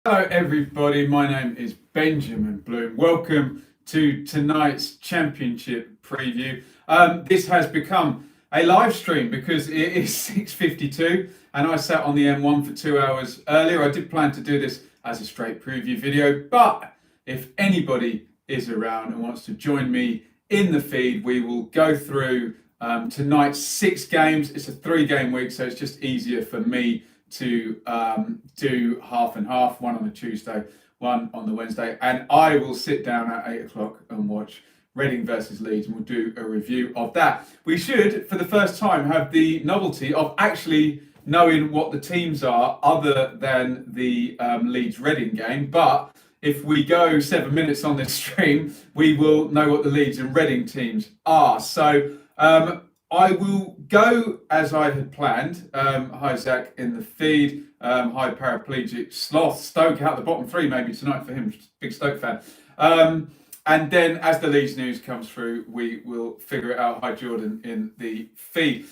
Hello everybody, my name is Benjamin Bloom. Welcome to tonight's Championship Preview. This has become a live stream because it is 6:52 and I sat on the M1 for 2 hours earlier. I did plan to do this as a straight preview video, but if anybody is around and wants to join me in the feed, we will go through tonight's 6 games. It's a 3-game week, so it's just easier for me to do half and half, one on the Tuesday, one on the Wednesday, and I will sit down at 8 o'clock and watch Reading versus Leeds, and we'll do a review of that. We should, for the first time, have the novelty of actually knowing what the teams are other than the Leeds-Reading game, but if we go 7 minutes on this stream, we will know what the Leeds and Reading teams are. So I will go as I had planned. Hi, Zach, in the feed. Hi, Paraplegic Sloth. Stoke out the bottom 3 maybe tonight for him. Big Stoke fan. And then as the Leeds news comes through, we will figure it out. Hi, Jordan, in the feed.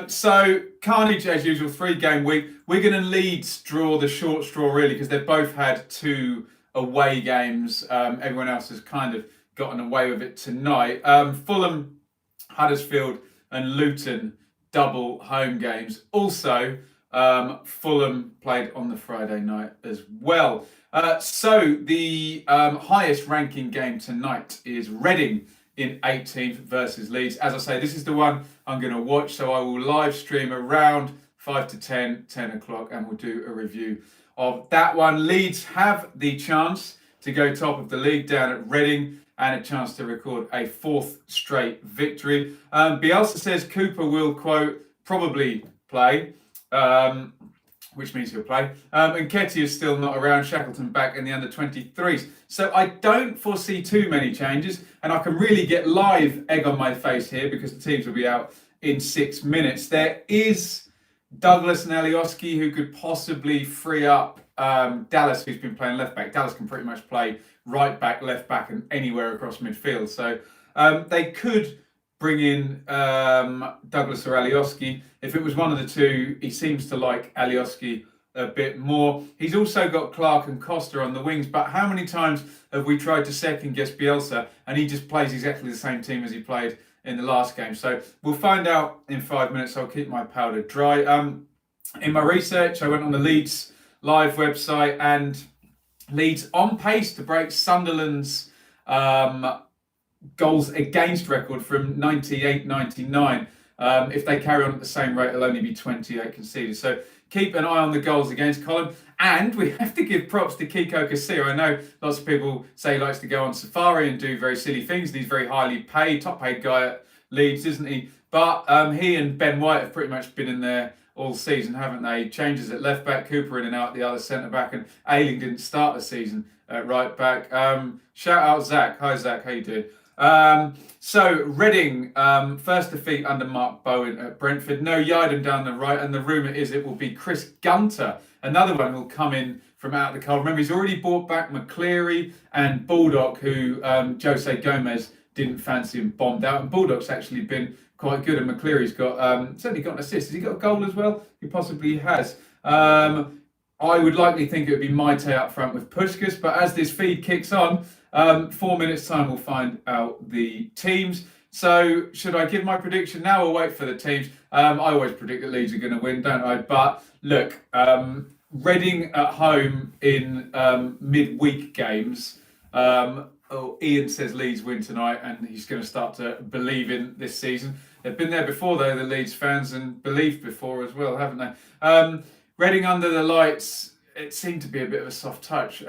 So carnage as usual, 3-game week. Wigan and Leeds draw the short straw, really, because they've both had 2 away games. Everyone else has kind of gotten away with it tonight. Fulham, Huddersfield, and Luton double home games. Also, Fulham played on the Friday night as well. So the highest ranking game tonight is Reading in 18th versus Leeds. As I say, this is the one I'm going to watch, so I will live stream around 5 to 10 o'clock, and we'll do a review of that one. Leeds have the chance to go top of the league down at Reading, and a chance to record a 4th straight victory. Bielsa says Cooper will, quote, probably play, which means he'll play. And Ketty is still not around. Shackleton back in the under-23s. So I don't foresee too many changes, and I can really get live egg on my face here because the teams will be out in 6 minutes. There is Douglas and Alioski who could possibly free up Dallas, who's been playing left back. Dallas can pretty much play right back, left back, and anywhere across midfield. So they could bring in Douglas or Alioski. If it was one of the two, he seems to like Alioski a bit more. He's also got Clark and Costa on the wings, but how many times have we tried to second guess Bielsa and he just plays exactly the same team as he played in the last game? So we'll find out in 5 minutes. I'll keep my powder dry. In my research, I went on the Leeds live website, and Leeds on pace to break Sunderland's goals against record from 98-99. If they carry on at the same rate, it'll only be 28 conceded. So keep an eye on the goals against column. And we have to give props to Kiko Casilla. I know lots of people say he likes to go on safari and do very silly things. And he's very highly paid, top paid guy at Leeds, isn't he? But he and Ben White have pretty much been in there all season, haven't they? Changes at left back, Cooper in and out the other centre back, and Ayling didn't start the season at right back. Shout out Zach. Hi Zach, how you doing? So Reading, first defeat under Mark Bowen at Brentford. No Yidam down the right, and the rumour is it will be Chris Gunter, another one who'll come in from out the cold. Remember, he's already brought back McCleary and Baldock, who Jose Gomez didn't fancy and bombed out. And Baldock's actually been quite good, and McCleary's got certainly got an assist. Has he got a goal as well? He possibly has. I would likely think it would be Maite up front with Puskas, but as this feed kicks on, 4 minutes time we'll find out the teams. So should I give my prediction now or wait for the teams? I always predict that Leeds are going to win, don't I? But look, Reading at home in midweek games. Ian says Leeds win tonight, and he's going to start to believe in this season. They've been there before, though, the Leeds fans, and believed before as well, haven't they? Reading under the lights, it seemed to be a bit of a soft touch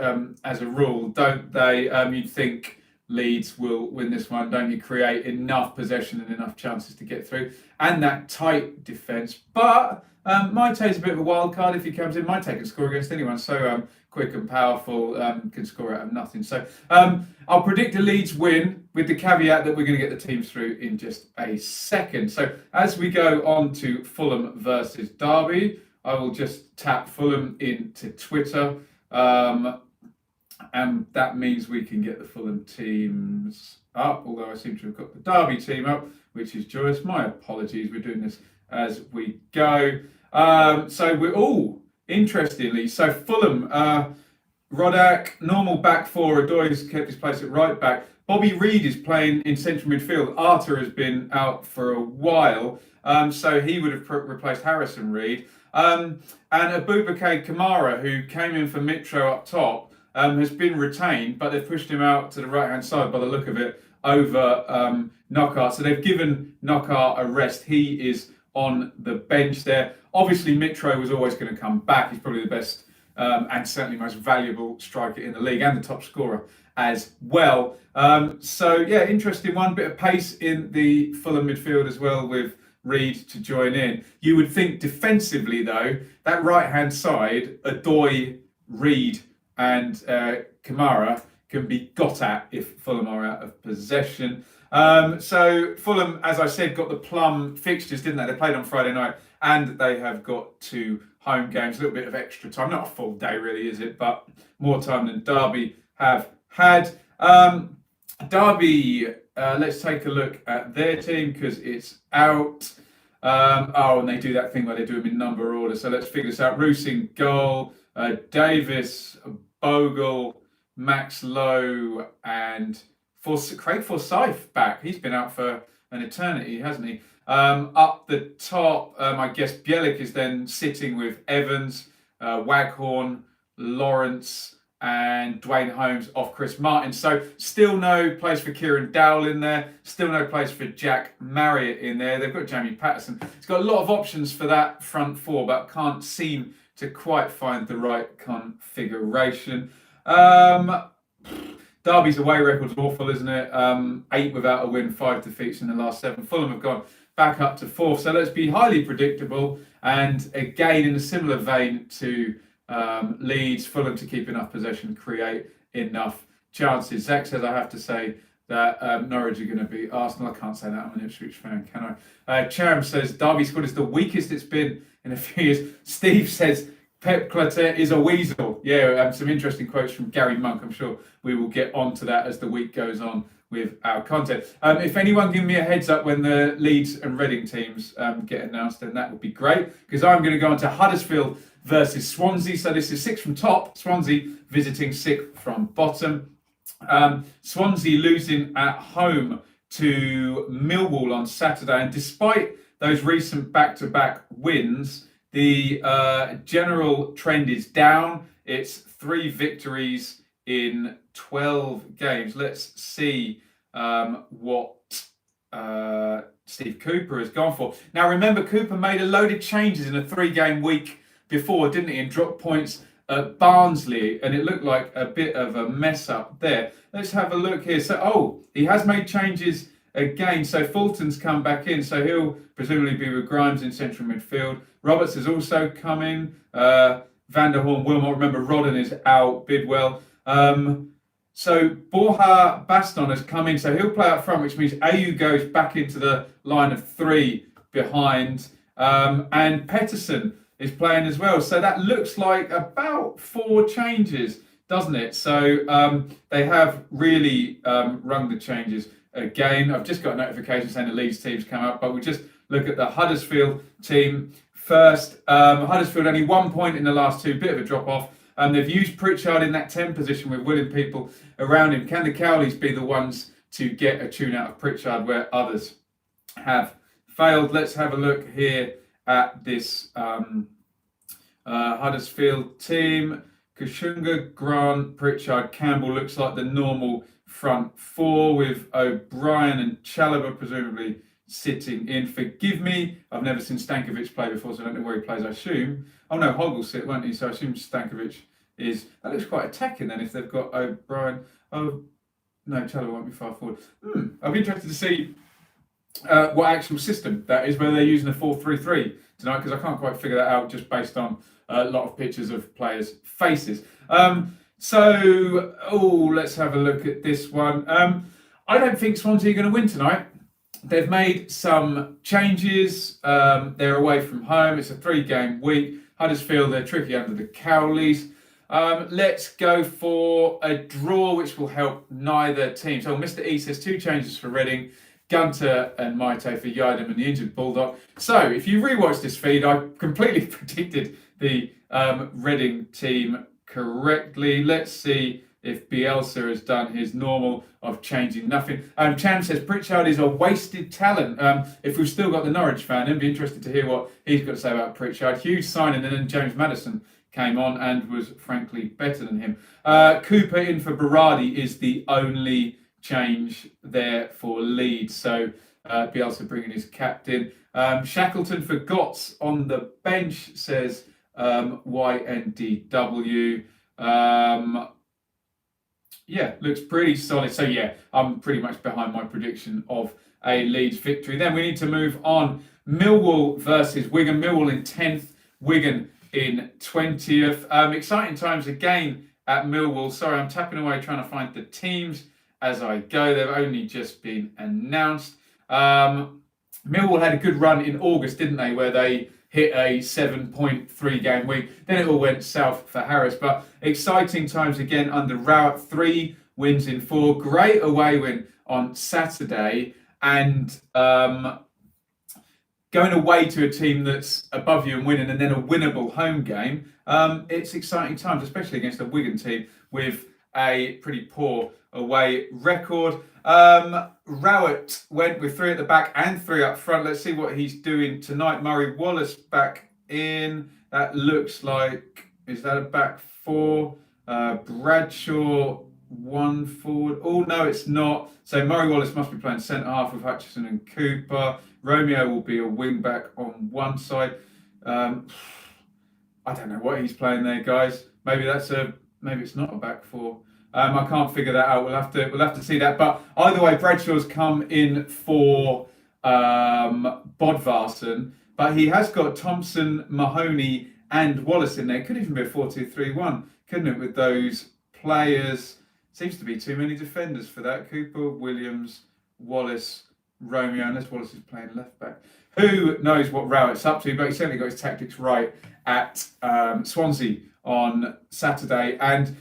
as a rule, don't they? You'd think Leeds will win this one, don't you? Create enough possession and enough chances to get through, and that tight defence. But Maite's a bit of a wild card if he comes in. Maite can score against anyone, so quick and powerful, can score out of nothing. So I'll predict a Leeds win with the caveat that we're going to get the teams through in just a second. So as we go on to Fulham versus Derby, I will just tap Fulham into Twitter. And that means we can get the Fulham teams up, although I seem to have got the Derby team up, which is joyous. My apologies, we're doing this as we go. So we're all, interestingly, so Fulham, Rodak, normal back four. Adoy's kept his place at right back. Bobby Reid is playing in central midfield. Arthur has been out for a while, so he would have replaced Harrison Reid. And Abubakar Kamara, who came in for Mitro up top, has been retained, but they've pushed him out to the right-hand side by the look of it over Knockaert. So they've given Knockaert a rest. He is on the bench there. Obviously, Mitro was always going to come back. He's probably the best and certainly most valuable striker in the league and the top scorer as well. So yeah, interesting one. Bit of pace in the Fulham midfield as well with Reid to join in. You would think defensively though, that right-hand side, Adoy, Reid and Kamara can be got at if Fulham are out of possession. So Fulham, as I said, got the plum fixtures, didn't they? They played on Friday night and they have got 2 home games, a little bit of extra time. Not a full day really, is it? But more time than Derby have had. Derby, let's take a look at their team because it's out. And they do that thing where they do them in number order. So let's figure this out. Roos in goal, Davis, Bogle, Max Lowe, and Craig Forsyth back. He's been out for an eternity, hasn't he? Up the top, I guess Bielik is then sitting with Evans, Waghorn, Lawrence, and Dwayne Holmes off Chris Martin. So still no place for Kieran Dowell in there. Still no place for Jack Marriott in there. They've got Jamie Patterson. It's got a lot of options for that front four, but can't seem to quite find the right configuration. Derby's away record's awful, isn't it? 8 without a win, 5 defeats in the last 7. Fulham have gone back up to 4th. So let's be highly predictable. And again, in a similar vein to Leeds, Fulham to keep enough possession, create enough chances. Zach says, I have to say that Norwich are going to beat Arsenal. I can't say that. I'm an Ipswich fan, can I? Charam says, Derby squad is the weakest it's been in a few years. Steve says, Pep Clotet is a weasel. Yeah, some interesting quotes from Gary Monk. I'm sure we will get on to that as the week goes on with our content. If anyone give me a heads up when the Leeds and Reading teams get announced, then that would be great, because I'm going to go on to Huddersfield versus Swansea. So this is 6th from top, Swansea visiting 6th from bottom. Swansea losing at home to Millwall on Saturday, and despite those recent back-to-back wins, the general trend is down. It's 3 victories in 12 games. Let's see what Steve Cooper has gone for. Now, remember, Cooper made a load of changes in a 3-game week before, didn't he? And dropped points at Barnsley, and it looked like a bit of a mess up there. Let's have a look here. So, he has made changes again. So Fulton's come back in, so he'll presumably be with Grimes in central midfield. Roberts has also come in. Van der Horn, Wilmot. Remember, Rodden is out. Bidwell. So Borja Baston has come in, so he'll play up front, which means Ayew goes back into the line of 3 behind, and Pettersson is playing as well. So that looks like about 4 changes, doesn't it? So they have really rung the changes again. I've just got a notification saying the Leeds team's come up, but we'll just look at the Huddersfield team first. Huddersfield only 1 point in the last 2, bit of a drop off. They've used Pritchard in that 10 position with willing people around him. Can the Cowleys be the ones to get a tune out of Pritchard where others have failed? Let's have a look here at this Huddersfield team. Kashunga, Grant, Pritchard, Campbell looks like the normal front 4 with O'Brien and Chalobah presumably sitting in. Forgive me, I've never seen Stankovic play before, so I don't know where he plays. I assume, oh no, Hogg will sit, won't he? So I assume Stankovic is, that looks quite attacking then if they've got O'Brien. Oh, no, Chalobah won't be far forward. I'll be interested to see what actual system that is, whether they're using a 4-3-3 tonight, because I can't quite figure that out just based on a lot of pictures of players' faces. Let's have a look at this one. I don't think Swansea are going to win tonight. They've made some changes. They're away from home. It's a 3-game week. Huddersfield, they're tricky under the Cowleys. Let's go for a draw, which will help neither team. So Mr. E says 2 changes for Reading, Gunter and Maite for Yidam and the injured Bulldog. So if you rewatch this feed, I completely predicted the Reading team correctly. Let's see if Bielsa has done his normal of changing nothing. Cham says Pritchard is a wasted talent. If we've still got the Norwich fan, I'd be interested to hear what he's got to say about Pritchard. Huge signing, and then James Maddison came on and was frankly better than him. Cooper in for Berardi is the only change there for Leeds. So Bielsa bringing his captain. Shackleton for Gotts on the bench, says YNDW. Yeah, looks pretty solid. So yeah, I'm pretty much behind my prediction of a Leeds victory. Then we need to move on. Millwall versus Wigan. Millwall in 10th, Wigan in 20th. Exciting times again at Millwall. Sorry, I'm tapping away trying to find the teams as I go. They've only just been announced. Millwall had a good run in August, didn't they, where they hit a 7.3 game week. Then it all went south for Harris. But exciting times again under Rowett. 3 wins in 4. Great away win on Saturday. And going away to a team that's above you and winning, and then a winnable home game. It's exciting times, especially against a Wigan team with a pretty poor away record. Rowett went with 3 at the back and 3 up front. Let's see what he's doing tonight. Murray Wallace back in. That looks like, is that a back 4? Bradshaw 1 forward. Oh, no, it's not. So Murray Wallace must be playing centre half with Hutchison and Cooper. Romeo will be a wing back on one side. I don't know what he's playing there, guys. Maybe it's not a back 4. I can't figure that out. We'll have to see that. But either way, Bradshaw's come in for Bodvarsson, but he has got Thompson, Mahoney, and Wallace in there. Could even be a 4-2-3-1, couldn't it? With those players, seems to be too many defenders for that. Cooper, Williams, Wallace, Romeo, unless Wallace is playing left back. Who knows what Rowett's up to? But he certainly got his tactics right at Swansea on Saturday, and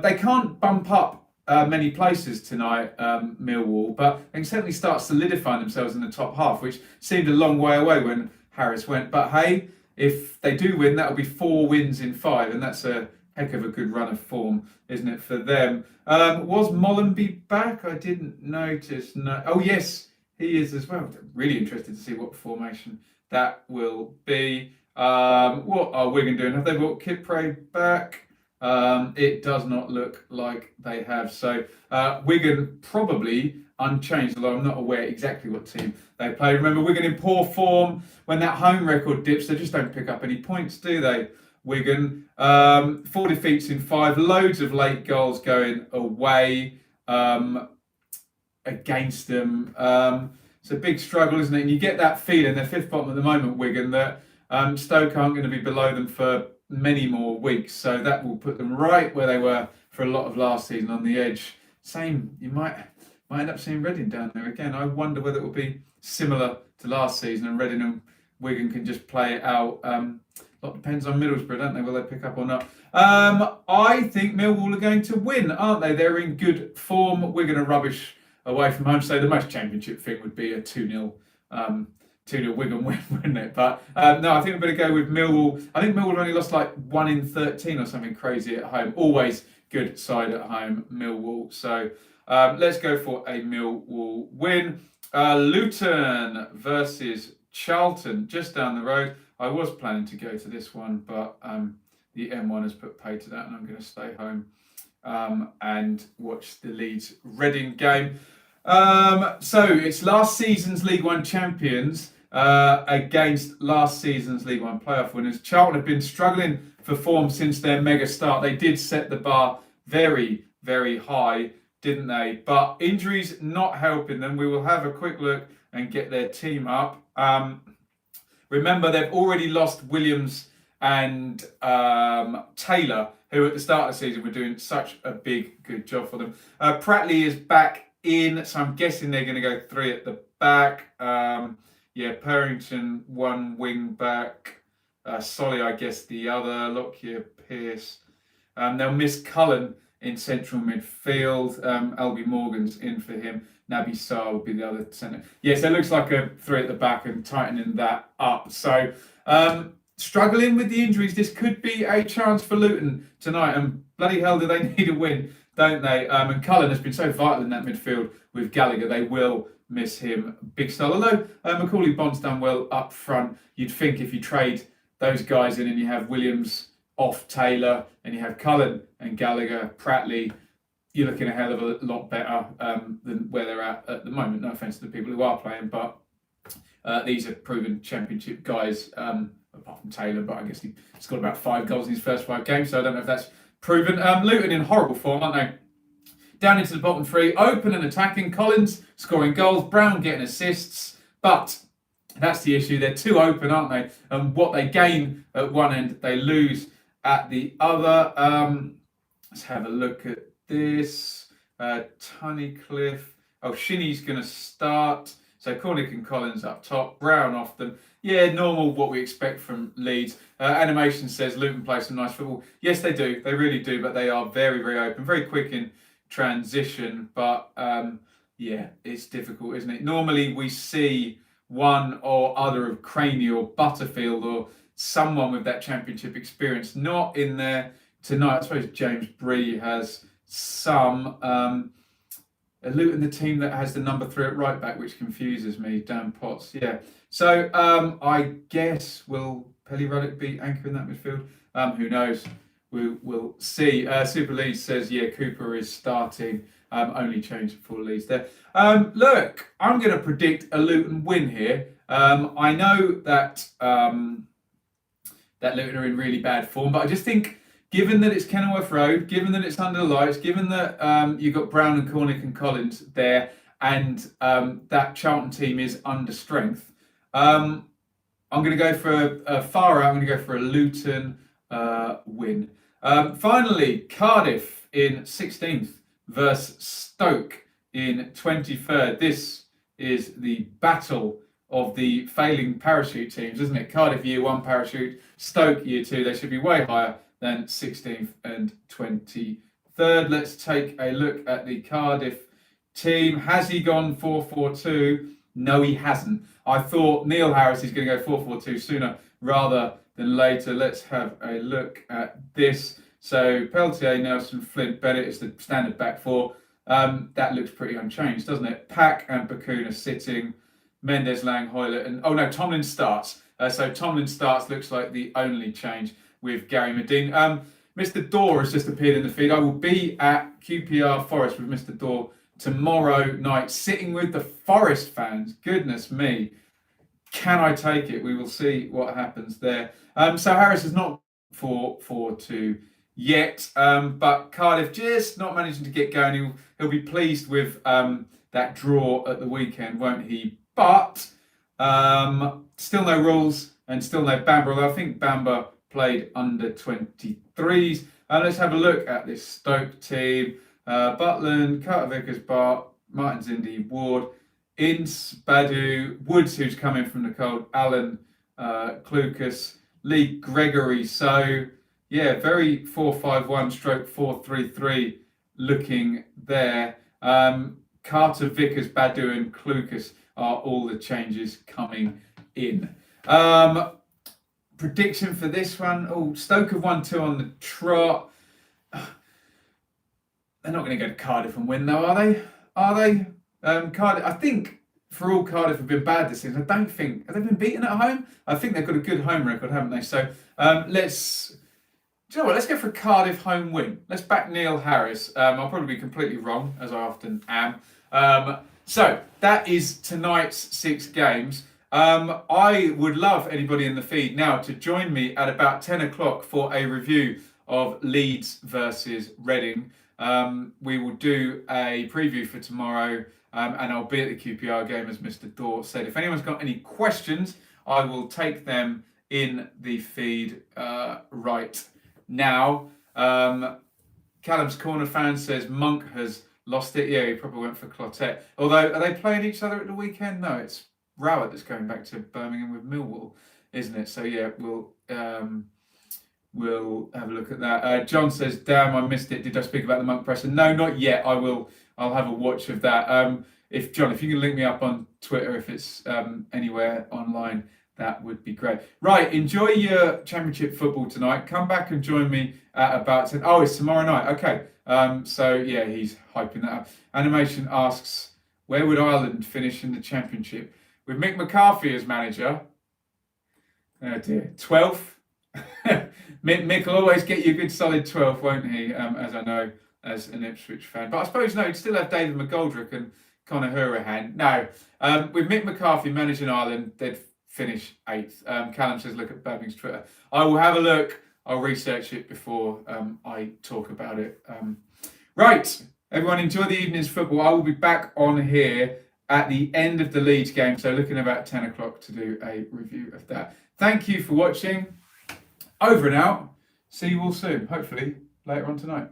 they can't bump up many places tonight, Millwall, but they can certainly start solidifying themselves in the top half, which seemed a long way away when Harris went. But hey, if they do win, that'll be 4 wins in 5, and that's a heck of a good run of form, isn't it, for them? Was Mollenby back? I didn't notice. No. Oh, yes, he is as well. Really interested to see what formation that will be. What are Wigan doing? Have they brought Kipre back? It does not look like they have. So Wigan probably unchanged, although I'm not aware exactly what team they play. Remember, Wigan in poor form. When that home record dips, they just don't pick up any points, do they? Wigan, 4 defeats in 5, loads of late goals going away against them. It's a big struggle, isn't it? And you get that feeling, they're 5th bottom at the moment, Wigan, that Stoke aren't going to be below them for many more weeks, so that will put them right where they were for a lot of last season, on the edge. Same, you might end up seeing Reading down there again. I wonder whether it will be similar to last season, and Reading and Wigan can just play it out. A lot depends on Middlesbrough, don't they? Will they pick up or not? I think Millwall are going to win, aren't they? They're in good form. Wigan are rubbish away from home, so the most Championship thing would be a 2-0 Wigan win, wouldn't it? But no, I think I'm going to go with Millwall. I think Millwall only lost like 1 in 13 or something crazy at home. Always good side at home, Millwall. So let's go for a Millwall win. Luton versus Charlton, just down the road. I was planning to go to this one, but the M1 has put pay to that, and I'm going to stay home and watch the Leeds Reading game. So it's last season's League One champions against last season's League One playoff winners. Charlton have been struggling for form since their mega start. They did set the bar very, very high, didn't they? But injuries not helping them. We will have a quick look and get their team up. Remember, they've already lost Williams and Taylor, who at the start of the season were doing such a good job for them. Pratley is back in, so I'm guessing they're going to go 3 at the back. Perrington, 1 wing back. Solly, I guess, the other. Lockyer, Pearce. They'll miss Cullen in central midfield. Albie Morgan's in for him. Naby Sarr will be the other centre. Yes, it looks like a 3 at the back and tightening that up. So struggling with the injuries. This could be a chance for Luton tonight, and bloody hell do they need a win, don't they? And Cullen has been so vital in that midfield with Gallagher. They will miss him big style. Although Macaulay Bond's done well up front, you'd think if you trade those guys in and you have Williams off Taylor and you have Cullen and Gallagher, Pratley, you're looking a hell of a lot better than where they're at the moment. No offence to the people who are playing, but these are proven championship guys, apart from Taylor, but I guess he scored about 5 goals in his first 5 games, so I don't know if that's proven. Luton in horrible form, aren't they? Down into the bottom 3, open and attacking. Collins scoring goals, Brown getting assists, but that's the issue. They're too open, aren't they? And what they gain at one end, they lose at the other. Let's have a look at this. Tunnicliffe. Oh, Shinny's going to start. So Cornick and Collins up top, Brown off them. Yeah, normal, what we expect from Leeds. Animation says Luton play some nice football. Yes, they do. They really do, but they are very, very open, very quick in transition. But yeah, it's difficult, isn't it? Normally we see one or other of Craney or Butterfield or someone with that championship experience. Not in there tonight. I suppose James Bree has some. Luton, the team that has the number 3 at right back, which confuses me. Dan Potts, yeah. So I guess will Pelly Ruddock be anchoring that midfield? Who knows? We'll see. Super Leeds says, yeah, Cooper is starting. Only change for Leeds there. Look, I'm going to predict a Luton win here. I know that that Luton are in really bad form, but I just think, given that it's Kenilworth Road, given that it's under the lights, given that you've got Brown and Cornick and Collins there, and that Charlton team is under strength, I'm going to go for a far out. I'm going to go for a Luton win. Finally, Cardiff in 16th versus Stoke in 23rd. This is the battle of the failing parachute teams, isn't it? Cardiff year 1 parachute, Stoke year 2. They should be way higher than 16th and 23rd. Let's take a look at the Cardiff team. Has he gone 4-4-2? No, he hasn't. I thought Neil Harris is going to go 4-4-2 sooner rather than later. Let's have a look at this. So Peltier, Nelson, Flint, Bennett is the standard back 4. That looks pretty unchanged, doesn't it? Pack and Bakuna sitting. Mendes, Lang, Hoylett, and Tomlin starts. So Tomlin starts looks like the only change with Gary Medine. Mr. Dorr has just appeared in the feed. I will be at QPR Forest with Mr. Dorr tomorrow night, sitting with the Forest fans. Goodness me. Can I take it? We will see what happens there. So Harris is not 4-4-2 yet, but Cardiff just not managing to get going. He'll be pleased with that draw at the weekend, won't he? But still no rules and still no Bamber, although I think Bamber played under 23s. Let's have a look at this Stoke team. Butland, Carter Vickers, Bart, Martin Zindi, Ward, Ince, Badu, Woods, who's come in from the cold, Allen, Clucas, Lee Gregory. So, yeah, very 4-5-1 stroke 4-3-3 looking there. Carter, Vickers, Badu and Clucas are all the changes coming in. Prediction for this one. Oh, Stoke have won 2 on the trot. They're not going to go to Cardiff and win, though, are they? Are they? Cardiff. I think for all Cardiff have been bad this season. I don't think have they been beaten at home. I think they've got a good home record, haven't they? So let's. Do you know what? Let's go for a Cardiff home win. Let's back Neil Harris. I'll probably be completely wrong, as I often am. So that is tonight's 6 games. I would love anybody in the feed now to join me at about 10 o'clock for a review of Leeds versus Reading. We will do a preview for tomorrow, and I'll be at the QPR game, as Mr. Dorr said. If anyone's got any questions, I will take them in the feed right now. Callum's Corner fan says Monk has lost it. Yeah, he probably went for Clotet. Although, are they playing each other at the weekend? No, it's Rowett that's going back to Birmingham with Millwall, isn't it? So yeah, we'll have a look at that. John says, "Damn, I missed it. Did I speak about the Monk Presser?" No, not yet. I will. I'll have a watch of that. If John, if you can link me up on Twitter, if it's anywhere online, That would be great. Right, enjoy your Championship football tonight. Come back and join me at about 10. Oh, it's tomorrow night. Okay. So, yeah, he's hyping that up. Animation asks, where would Ireland finish in the Championship? With Mick McCarthy as manager. Oh, dear. 12th. Mick will always get you a good solid 12th, won't he? As I know, as an Ipswich fan. But I suppose, no, he'd still have David McGoldrick and Conor Hourihane. No. With Mick McCarthy managing Ireland, they'd finish 8th. Callum says, look at Babbing's Twitter. I will have a look. I'll research it before I talk about it. Right, everyone, enjoy the evening's football. I will be back on here at the end of the Leeds game, so looking about 10 o'clock to do a review of that. Thank you for watching. Over and out. See you all soon, hopefully later on tonight.